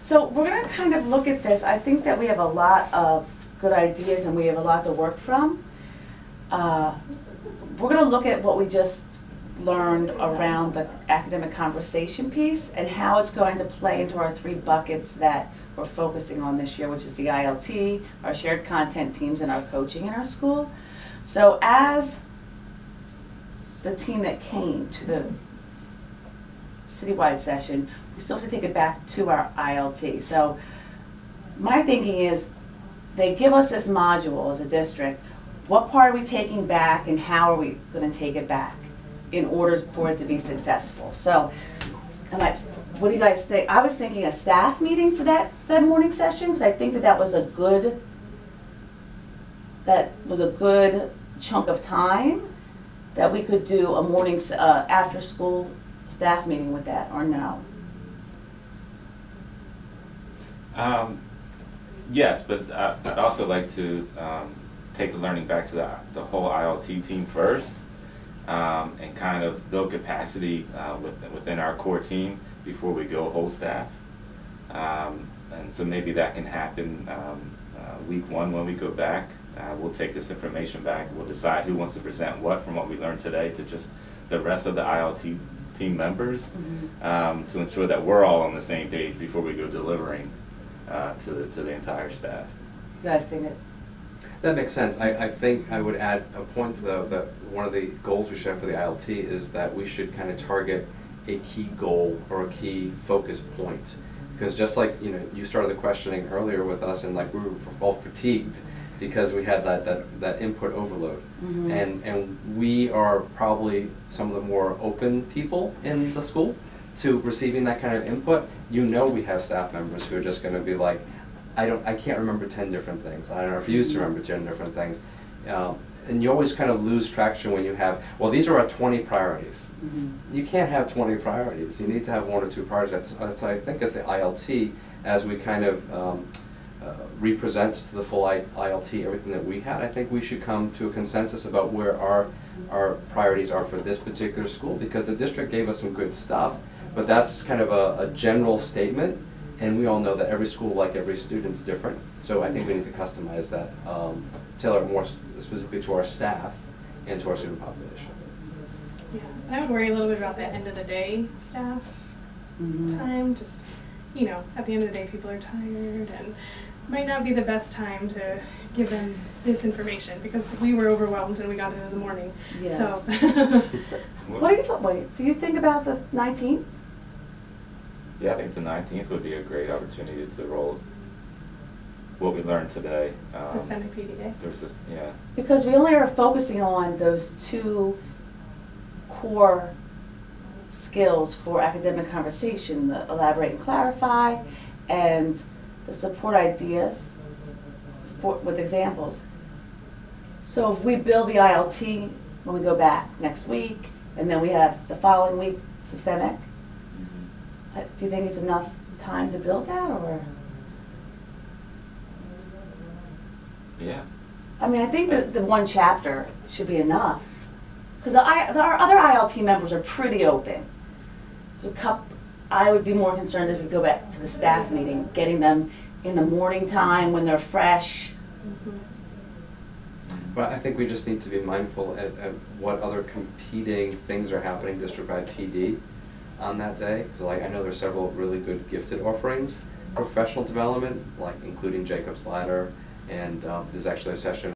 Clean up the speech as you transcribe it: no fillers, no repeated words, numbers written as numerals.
So we're going to kind of look at this. I think that we have a lot of good ideas and we have a lot to work from. We're going to look at what we just learned around the academic conversation piece and how it's going to play into our 3 buckets that we're focusing on this year, which is the ILT, our shared content teams, and our coaching in our school. So as the team that came to the citywide session, we still have to take it back to our ILT. So my thinking is they give us this module as a district. What part are we taking back and how are we going to take it back in order for it to be successful? So what do you guys think? I was thinking a staff meeting for that morning session because I think that was a good chunk of time that we could do a morning after school staff meeting with that, or no? Yes, but I'd also like to take the learning back to the whole ILT team first and kind of build capacity within our core team before we go whole staff. And so maybe that can happen week 1 when we go back. We'll take this information back. We'll decide who wants to present what from what we learned today to just the rest of the ILT team members to ensure that we're all on the same page before we go delivering to the entire staff. You guys think it? That makes sense. I think I would add a point though that one of the goals we should have for the ILT is that we should kind of target a key goal or a key focus point. Because just like you started the questioning earlier with us, and like we were all fatigued because we had that input overload, and we are probably some of the more open people in the school to receiving that kind of input. We have staff members who are just going to be like, I can't remember 10 different things. I refuse to remember 10 different things. And you always kind of lose traction when you have, well, these are our 20 priorities. You can't have 20 priorities. You need to have 1 or 2 priorities. That's I think, as the ILT, as we kind of represent to the full ILT everything that we had, I think we should come to a consensus about where our priorities are for this particular school, because the district gave us some good stuff, but that's kind of a general statement, and we all know that every school, like every student, is different. So I think we need to customize that, tailor it more specifically to our staff and to our student population. Yeah, I would worry a little bit about the end of the day staff time. Just, at the end of the day, people are tired and might not be the best time to give them this information because we were overwhelmed and we got it in the morning. Yes. So, do you think about the 19th? Yeah, I think the 19th would be a great opportunity to roll what we learned today. Systemic PD Day. Yeah. Because we only are focusing on those 2 core skills for academic conversation, the elaborate and clarify, and the support ideas, support with examples. So if we build the ILT when we go back next week, and then we have the following week systemic, do you think it's enough time to build that, or? Yeah. I mean, I think that the 1 chapter should be enough, because our other ILT members are pretty open. So I would be more concerned as we go back to the staff meeting, getting them in the morning time when they're fresh. But I think we just need to be mindful at what other competing things are happening district-wide PD on that day. Because I know there's several really good gifted offerings, professional development, like including Jacob's Ladder, and there's actually a session